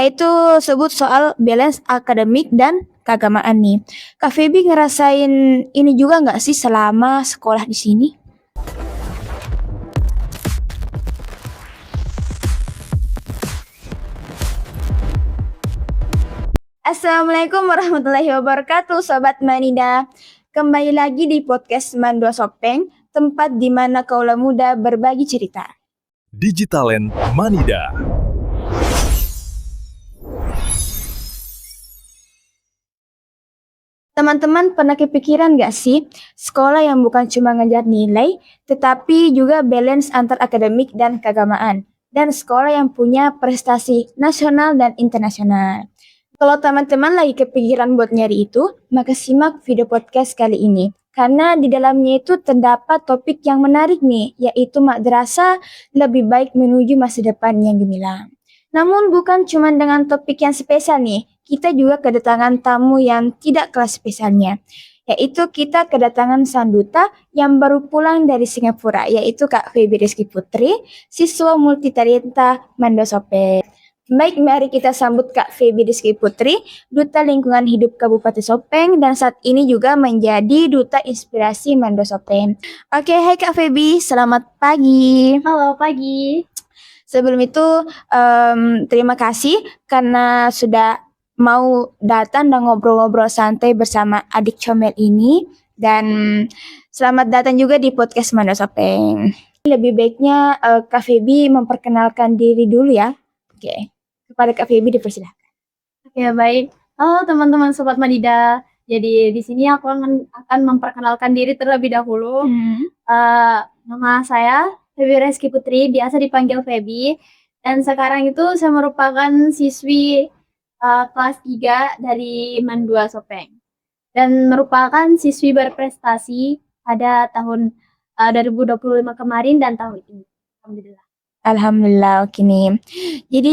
Itu sebut soal balance akademik dan keagamaan nih. Kak Feby ngerasain ini juga nggak sih selama sekolah di sini? Assalamualaikum warahmatullahi wabarakatuh, Sobat Manida. Kembali lagi di podcast Mandua Sopeng, tempat di mana kaula muda berbagi cerita. Digitalent Manida. Teman-teman pernah kepikiran gak sih, sekolah yang bukan cuma ngejar nilai, tetapi juga balance antar akademik dan keagamaan, dan sekolah yang punya prestasi nasional dan internasional. Kalau teman-teman lagi kepikiran buat nyari itu, maka simak video podcast kali ini. Karena di dalamnya itu terdapat topik yang menarik nih, yaitu madrasah lebih baik menuju masa depan yang gemilang. Namun bukan cuma dengan topik yang spesial nih, kita juga kedatangan tamu yang tidak kelas spesialnya, yaitu kita kedatangan sang duta yang baru pulang dari Singapura, yaitu Kak Feby Rizky Putri, siswa multitalenta Mando Sopeng. Baik, mari kita sambut Kak Feby Rizky Putri, Duta Lingkungan Hidup Kabupaten Sopeng, dan saat ini juga menjadi Duta Inspirasi Mando Sopeng. Oke, hai Kak Feby, selamat pagi. Halo, pagi. Sebelum itu, terima kasih karena sudah mau datang dan ngobrol-ngobrol santai bersama adik comel ini. Dan selamat datang juga di podcast Mando Sopeng. Lebih baiknya Kak Feby memperkenalkan diri dulu ya. Oke, kepada Kak Feby dipersilahkan. Oke, baik. Halo teman-teman Sobat Madida. Jadi di sini aku akan memperkenalkan diri terlebih dahulu. Nama saya Feby Rizky Putri, biasa dipanggil Feby. Dan sekarang itu saya merupakan siswi kelas 3 dari Mandua Sopeng. Dan merupakan siswi berprestasi pada tahun 2025 kemarin dan tahun ini. Alhamdulillah. Alhamdulillah, oke nih. Jadi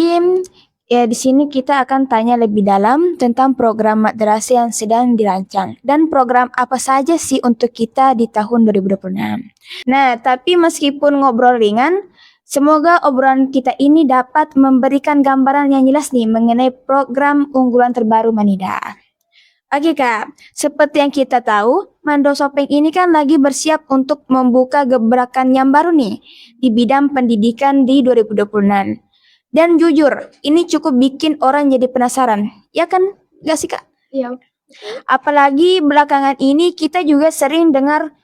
ya di sini kita akan tanya lebih dalam tentang program madrasah yang sedang dirancang dan program apa saja sih untuk kita di tahun 2026. Nah, tapi meskipun ngobrol ringan, semoga obrolan kita ini dapat memberikan gambaran yang jelas nih mengenai program unggulan terbaru Manida. Oke Kak, seperti yang kita tahu, Mando Sopeng ini kan lagi bersiap untuk membuka gebrakan yang baru nih di bidang pendidikan di 2026. Dan jujur, ini cukup bikin orang jadi penasaran, ya kan? Gak sih Kak? Iya. Apalagi belakangan ini kita juga sering dengar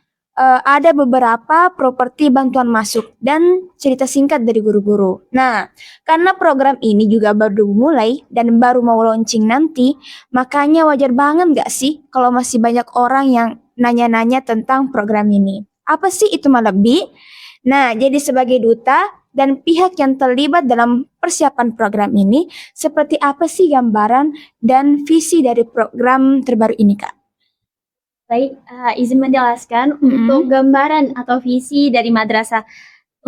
ada beberapa properti bantuan masuk dan cerita singkat dari guru-guru. Nah, karena program ini juga baru mulai dan baru mau launching nanti, makanya wajar banget gak sih kalau masih banyak orang yang nanya-nanya tentang program ini. Apa sih itu Malabi? Nah, jadi sebagai duta dan pihak yang terlibat dalam persiapan program ini, seperti apa sih gambaran dan visi dari program terbaru ini, Kak? Baik, izin menjelaskan untuk gambaran atau visi dari madrasah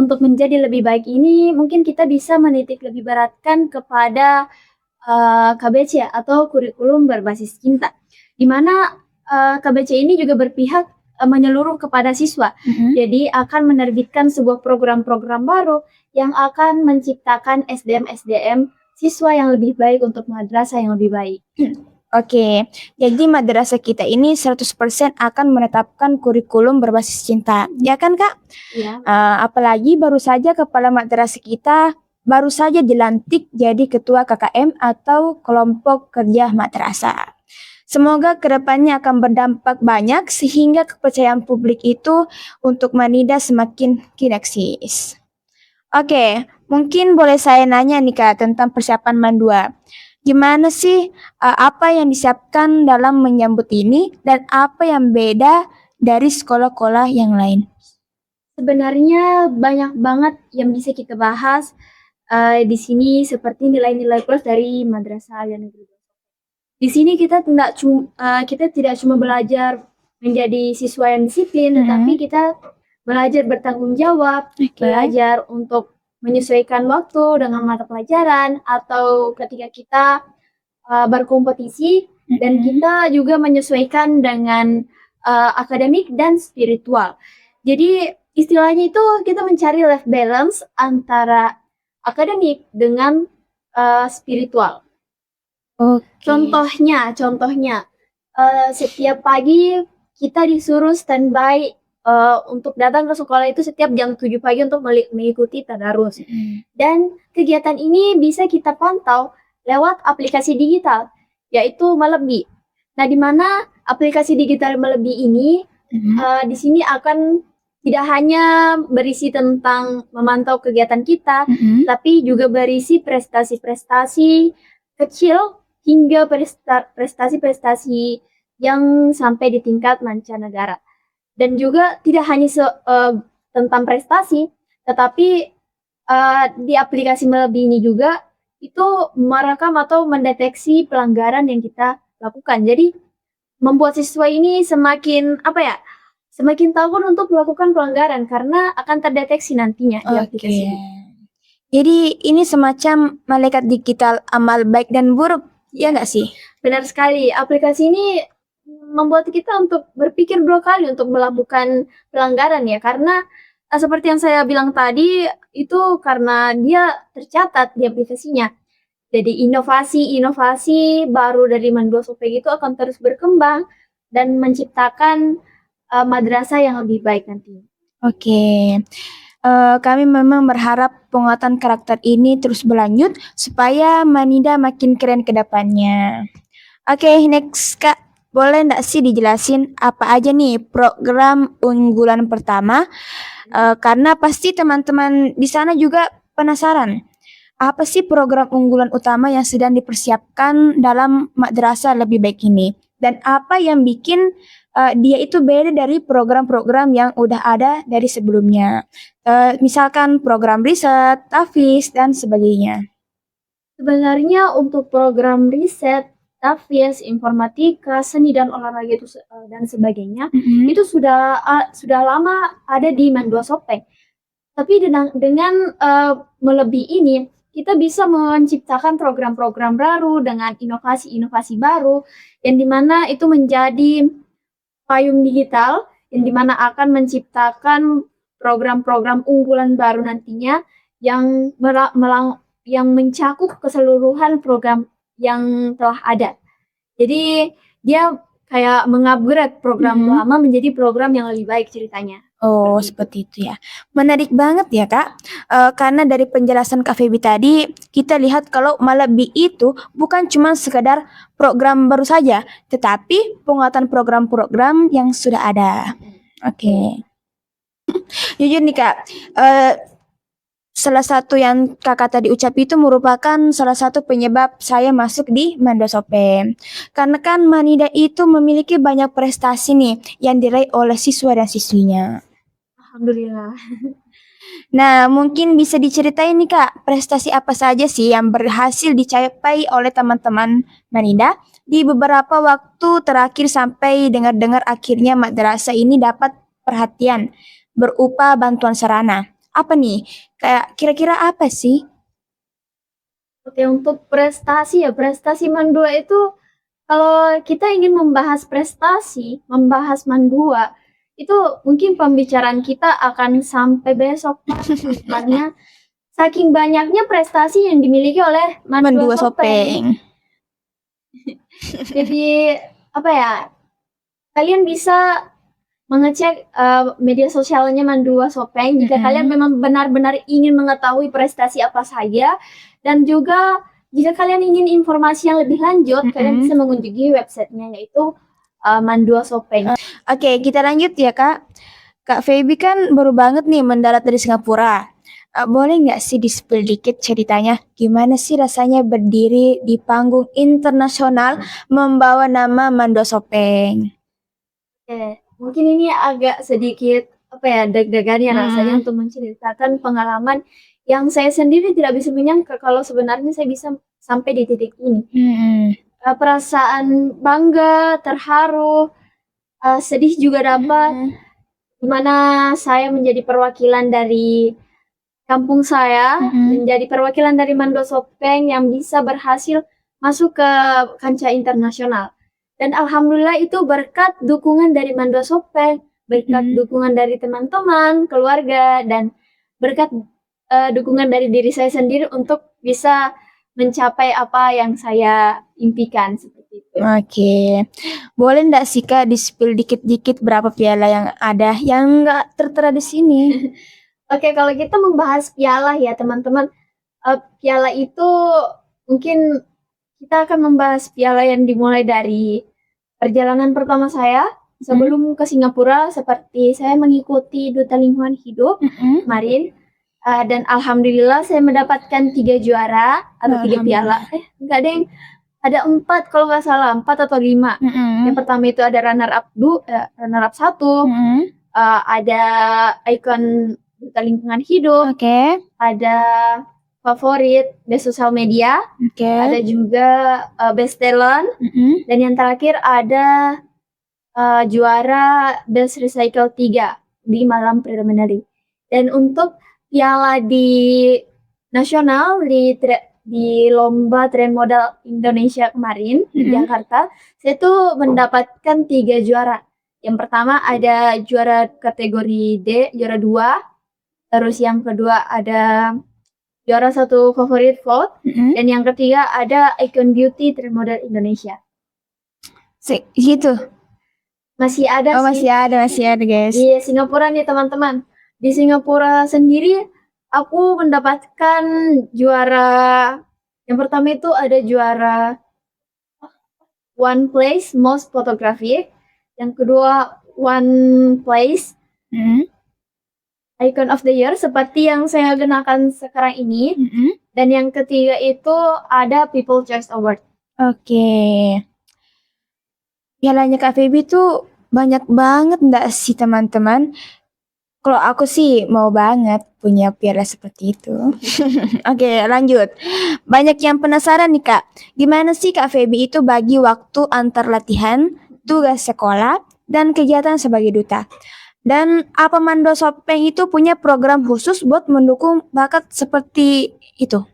untuk menjadi lebih baik ini mungkin kita bisa menitik lebih beratkan kepada KBC atau kurikulum berbasis cinta, di mana KBC ini juga berpihak menyeluruh kepada siswa. Jadi akan menerbitkan sebuah program-program baru yang akan menciptakan SDM-SDM siswa yang lebih baik untuk madrasah yang lebih baik. Oke, jadi madrasah kita ini 100% akan menetapkan kurikulum berbasis cinta, ya kan Kak? Iya. Apalagi baru saja kepala madrasah kita baru saja dilantik jadi ketua KKM atau kelompok kerja madrasah. Semoga kedepannya akan berdampak banyak sehingga kepercayaan publik itu untuk Manida semakin kineksis. Oke, mungkin boleh saya nanya nih Kak tentang persiapan Mandua. Gimana sih apa yang disiapkan dalam menyambut ini dan apa yang beda dari sekolah-sekolah yang lain? Sebenarnya banyak banget yang bisa kita bahas di sini seperti nilai-nilai plus dari Madrasah Alia Negeri 2. Di sini kita tidak cuma belajar menjadi siswa yang disiplin, tetapi kita belajar bertanggung jawab, belajar untuk menyesuaikan waktu dengan mata pelajaran, atau ketika kita berkompetisi, dan kita juga menyesuaikan dengan akademik dan spiritual. Jadi istilahnya itu kita mencari life balance antara akademik dengan spiritual. Oke. Contohnya, setiap pagi kita disuruh standby untuk datang ke sekolah itu setiap jam 7 pagi untuk mengikuti tadarus. Dan kegiatan ini bisa kita pantau lewat aplikasi digital, yaitu Malebi. Nah, di mana aplikasi digital Malebi ini di sini akan tidak hanya berisi tentang memantau kegiatan kita, tapi juga berisi prestasi-prestasi kecil hingga prestasi-prestasi yang sampai di tingkat mancanegara. Dan juga tidak hanya tentang prestasi, tetapi di aplikasi Melebi ini juga itu merekam atau mendeteksi pelanggaran yang kita lakukan. Jadi membuat siswa ini semakin semakin takut untuk melakukan pelanggaran karena akan terdeteksi nantinya di aplikasi ini. Jadi ini semacam malaikat digital amal baik dan buruk, ya nggak sih? Benar sekali. Aplikasi ini membuat kita untuk berpikir 2 kali untuk melakukan pelanggaran ya, karena seperti yang saya bilang tadi itu karena dia tercatat di aplikasinya. Jadi inovasi baru dari Mandua Sopeng itu akan terus berkembang dan menciptakan madrasah yang lebih baik nanti. Oke. Kami memang berharap penguatan karakter ini terus berlanjut supaya Manida makin keren ke depannya. Oke, next Kak. Boleh nggak sih dijelasin apa aja nih program unggulan pertama? Karena pasti teman-teman di sana juga penasaran. Apa sih program unggulan utama yang sedang dipersiapkan dalam madrasah lebih baik ini? Dan apa yang bikin dia itu beda dari program-program yang udah ada dari sebelumnya? Misalkan program riset, tahfiz, dan sebagainya. Sebenarnya untuk program riset, tahfiz, informatika, seni dan olahraga itu dan sebagainya itu sudah lama ada di Mandua Sopeng. Tapi dengan melebihi ini kita bisa menciptakan program-program baru dengan inovasi-inovasi baru yang dimana itu menjadi payung digital yang dimana akan menciptakan program-program unggulan baru nantinya yang yang mencakup keseluruhan program yang telah ada. Jadi dia kayak mengupgrade program lama menjadi program yang lebih baik ceritanya. Oh, seperti itu ya. Menarik banget ya, Kak. Karena dari penjelasan Kak Feby tadi, kita lihat kalau Malebi itu bukan cuma sekadar program baru saja, tetapi penguatan program-program yang sudah ada. Oke. Jujur nih, Kak, salah satu yang kakak tadi ucap itu merupakan salah satu penyebab saya masuk di Mandua Sopeng. Karena kan Manida itu memiliki banyak prestasi nih yang diraih oleh siswa dan siswinya. Alhamdulillah. Nah, mungkin bisa diceritain nih Kak, prestasi apa saja sih yang berhasil dicapai oleh teman-teman Manida di beberapa waktu terakhir sampai dengar-dengar akhirnya madrasah ini dapat perhatian berupa bantuan sarana. Apa nih? Kayak kira-kira apa sih? Oke, untuk prestasi Mandua itu kalau kita ingin membahas prestasi, membahas Mandua, itu mungkin pembicaraan kita akan sampai besok karena saking banyaknya prestasi yang dimiliki oleh Mandua Sopeng. Jadi kalian bisa mengecek media sosialnya Mandua Sopeng jika kalian memang benar-benar ingin mengetahui prestasi apa saja, dan juga jika kalian ingin informasi yang lebih lanjut kalian bisa mengunjungi websitenya yaitu Mandua Sopeng. Oke, kita lanjut ya Kak. Kak Feby kan baru banget nih mendarat dari Singapura. Boleh nggak sih di-spill dikit ceritanya? Gimana sih rasanya berdiri di panggung internasional membawa nama Mandua Sopeng? Oke, mungkin ini agak sedikit deg-degan ya rasanya untuk menceritakan pengalaman yang saya sendiri tidak bisa menyangka kalau sebenarnya saya bisa sampai di titik ini. Perasaan bangga, terharu, sedih juga dapat, dimana saya menjadi perwakilan dari kampung saya, menjadi perwakilan dari Mandua Sopeng yang bisa berhasil masuk ke kancah internasional. Dan alhamdulillah itu berkat dukungan dari Mandua Sopeng, berkat dukungan dari teman-teman, keluarga, dan berkat dukungan dari diri saya sendiri untuk bisa mencapai apa yang saya impikan seperti itu. Oke, boleh nggak sih Kak di-spill dikit-dikit berapa piala yang ada yang nggak tertera di sini? Oke, kalau kita membahas piala ya teman-teman, piala itu mungkin kita akan membahas piala yang dimulai dari perjalanan pertama saya sebelum ke Singapura, seperti saya mengikuti Duta Lingkungan Hidup kemarin, dan alhamdulillah saya mendapatkan 3 juara atau 3 piala. Enggak deng, ada 4 kalau nggak salah, 4 atau 5. Yang pertama itu ada runner up 1, ada ikon Duta Lingkungan Hidup, Oke, ada favorit di sosial media, ada juga best talent, dan yang terakhir ada juara best recycle 3 di malam preliminary. Dan untuk piala di nasional di lomba tren modal Indonesia kemarin di Jakarta, saya tuh mendapatkan 3 juara. Yang pertama ada juara kategori D, juara 2. Terus yang kedua ada juara 1 favorit vote, dan yang ketiga ada Icon Beauty Trend Model Indonesia. Gitu. Masih ada sih. Masih ada guys. Di Singapura nih teman-teman. Di Singapura sendiri aku mendapatkan juara, yang pertama itu ada juara one place most photographic, yang kedua one place Icon of the Year seperti yang saya gunakan sekarang ini, dan yang ketiga itu ada People Choice Award. Oke. Pialanya Kak Feby tuh banyak banget nggak sih teman-teman? Kalau aku sih mau banget punya piala seperti itu. Oke, lanjut. Banyak yang penasaran nih Kak, gimana sih Kak Feby itu bagi waktu antar latihan, tugas sekolah, dan kegiatan sebagai duta? Dan apa Mando Sopeng itu punya program khusus buat mendukung bakat seperti itu?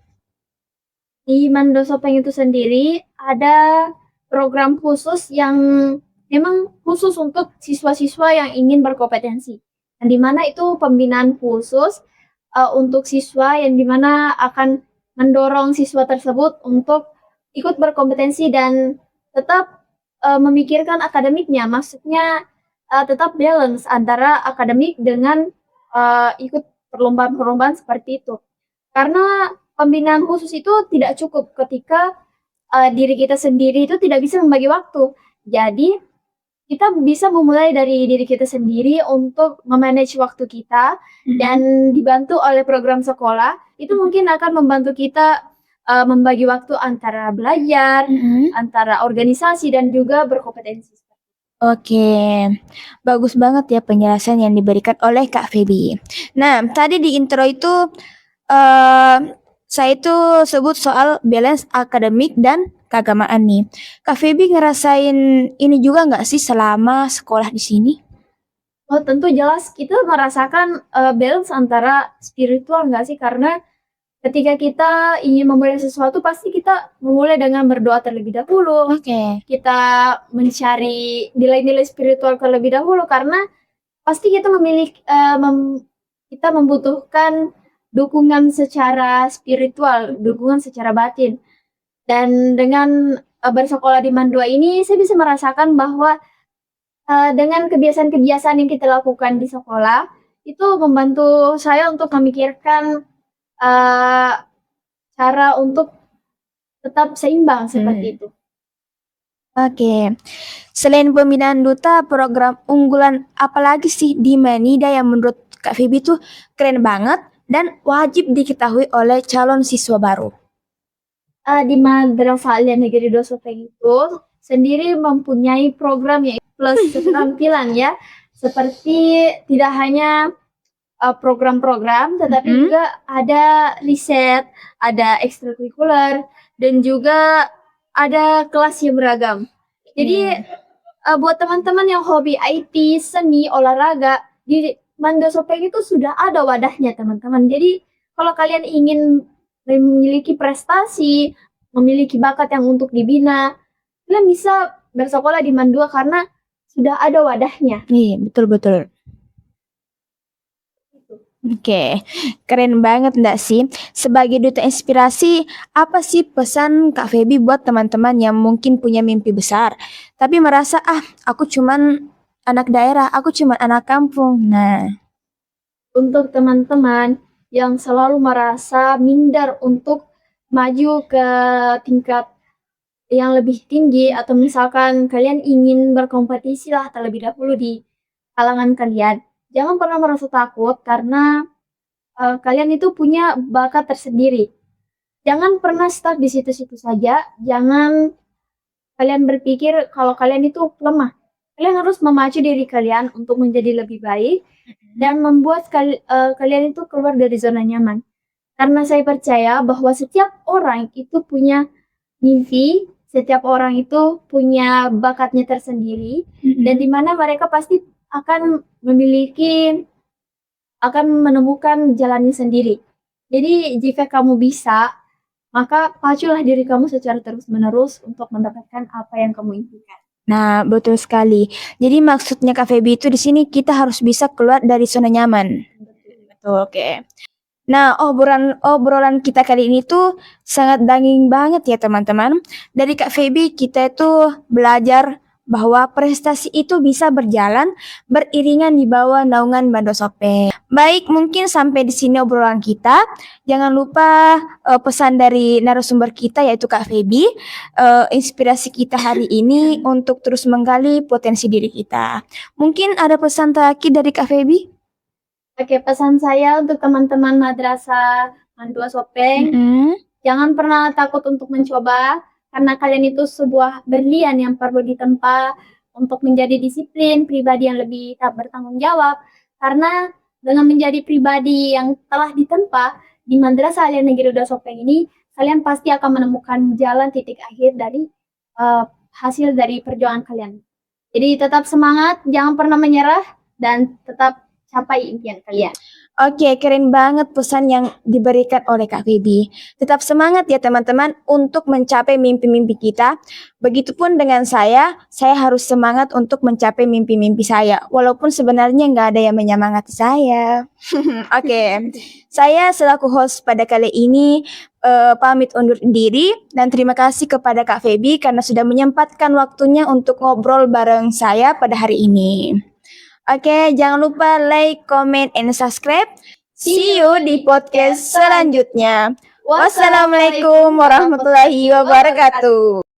Di Mando Sopeng itu sendiri ada program khusus yang memang khusus untuk siswa-siswa yang ingin berkompetensi. Dan di mana itu pembinaan khusus untuk siswa yang dimana akan mendorong siswa tersebut untuk ikut berkompetensi dan tetap memikirkan akademiknya. Maksudnya tetap balance antara akademik dengan ikut perlombaan-perlombaan seperti itu. Karena pembinaan khusus itu tidak cukup ketika diri kita sendiri itu tidak bisa membagi waktu. Jadi kita bisa memulai dari diri kita sendiri untuk memanage waktu kita, dan dibantu oleh program sekolah itu mungkin akan membantu kita membagi waktu antara belajar, antara organisasi dan juga berkompetensi. Oke, bagus banget ya penjelasan yang diberikan oleh Kak Feby. Nah, tadi di intro itu saya itu sebut soal balance akademik dan keagamaan nih. Kak Feby ngerasain ini juga nggak sih selama sekolah di sini? Oh, tentu jelas kita merasakan balance antara spiritual nggak sih? Karena ketika kita ingin memulai sesuatu pasti kita memulai dengan berdoa terlebih dahulu. Oke. Kita mencari nilai-nilai spiritual terlebih dahulu karena pasti kita kita membutuhkan dukungan secara spiritual, dukungan secara batin. Dan dengan bersekolah di Mandua ini saya bisa merasakan bahwa dengan kebiasaan-kebiasaan yang kita lakukan di sekolah itu membantu saya untuk memikirkan cara untuk tetap seimbang seperti itu. Oke, selain pembinaan duta, program unggulan apalagi sih di Manida yang menurut Kak Feby tuh keren banget dan wajib diketahui oleh calon siswa baru? Di Madrasah Alia Negeri Dosopeng itu sendiri mempunyai program yaitu plus keterampilan ya, seperti tidak hanya program-program, tetapi juga ada riset, ada ekstrakurikuler, dan juga ada kelas yang beragam. Jadi buat teman-teman yang hobi IT, seni, olahraga, di Mando Sopeng itu sudah ada wadahnya teman-teman. Jadi kalau kalian ingin memiliki prestasi, memiliki bakat yang untuk dibina, kalian bisa bersekolah di Mandua karena sudah ada wadahnya. Iya, betul-betul. Oke, keren banget nggak sih? Sebagai duta inspirasi, apa sih pesan Kak Feby buat teman-teman yang mungkin punya mimpi besar, tapi merasa, aku cuman anak daerah, aku cuman anak kampung. Nah, Untuk teman-teman yang selalu merasa minder untuk maju ke tingkat yang lebih tinggi atau misalkan kalian ingin berkompetisi lah terlebih dahulu di kalangan kalian. Jangan pernah merasa takut karena kalian itu punya bakat tersendiri. Jangan pernah stuck di situ-situ saja. Jangan kalian berpikir kalau kalian itu lemah. Kalian harus memacu diri kalian untuk menjadi lebih baik dan membuat kalian itu keluar dari zona nyaman. Karena saya percaya bahwa setiap orang itu punya mimpi, setiap orang itu punya bakatnya tersendiri, dan di mana mereka pasti akan menemukan jalannya sendiri. Jadi jika kamu bisa, maka paculah diri kamu secara terus-menerus untuk mendapatkan apa yang kamu impikan. nah betul sekali. Jadi maksudnya Kak Feby itu di sini kita harus bisa keluar dari zona nyaman. Betul, oke. Nah, obrolan kita kali ini tuh sangat daging banget ya teman-teman. Dari Kak Feby kita itu belajar bahwa prestasi itu bisa berjalan beriringan di bawah naungan Bandosope. Baik, mungkin sampai di sini obrolan kita. Jangan lupa pesan dari narasumber kita yaitu Kak Feby, inspirasi kita hari ini untuk terus menggali potensi diri kita. Mungkin ada pesan terakhir dari Kak Feby? Oke, pesan saya untuk teman-teman Madrasah Mandua Sopeng, jangan pernah takut untuk mencoba, karena kalian itu sebuah berlian yang perlu ditempa untuk menjadi disiplin, pribadi yang lebih tak bertanggung jawab. Karena dengan menjadi pribadi yang telah ditempa di Madrasah Alia Negeri 2 Sopeng ini, kalian pasti akan menemukan jalan titik akhir dari hasil dari perjuangan kalian. Jadi tetap semangat, jangan pernah menyerah, dan tetap capai impian kalian. Oke, keren banget pesan yang diberikan oleh Kak Feby. Tetap semangat ya teman-teman untuk mencapai mimpi-mimpi kita. Begitupun dengan saya harus semangat untuk mencapai mimpi-mimpi saya. Walaupun sebenarnya nggak ada yang menyemangati saya. Oke, saya selaku host pada kali ini pamit undur diri dan terima kasih kepada Kak Feby karena sudah menyempatkan waktunya untuk ngobrol bareng saya pada hari ini. Oke, jangan lupa like, comment, and subscribe. See you di podcast selanjutnya. Wassalamualaikum warahmatullahi wabarakatuh.